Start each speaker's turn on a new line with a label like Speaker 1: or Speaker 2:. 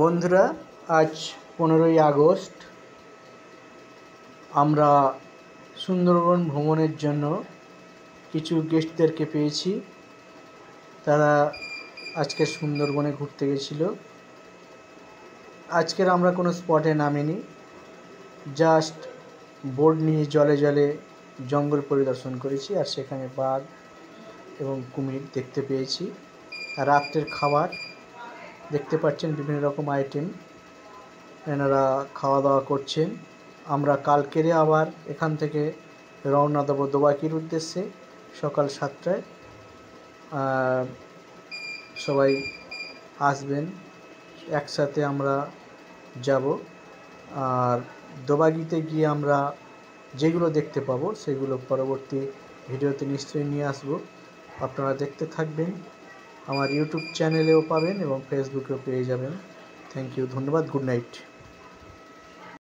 Speaker 1: বন্ধুরা, আজ 15ই আগস্ট আমরা সুন্দরবন ভ্রমণের জন্য কিছু গেস্টদেরকে পেয়েছি। তারা আজকে সুন্দরবনে ঘুরতে গেছিল। আজকের আমরা কোনো স্পটে নামিনি, জাস্ট বোট নিয়ে জলে জলে জঙ্গল পরিদর্শন করেছি। আর সেখানে বাঘ এবং কুমির দেখতে পেয়েছি। আর রাত্রের খাবার দেখতে পাচ্ছেন, বিভিন্ন রকম আইটেম এনারা খাওয়া দাওয়া করছেন। আমরা কালকেরে আবার এখান থেকে রওনা দেবো দোবাকির উদ্দেশ্যে সকাল 7টায়। সবাই আসবেন, একসাথে আমরা যাব। আর দোবাকিতে গিয়ে আমরা যেগুলো দেখতে পাবো সেগুলো পরবর্তী ভিডিওতে নিশ্চয়ই নিয়ে আসব। আপনারা দেখতে থাকবেন। আমার ইউটিউব চ্যানেলেও পাবেন এবং ফেসবুকেও পেয়ে যাবেন। থ্যাংক ইউ, ধন্যবাদ, গুড নাইট।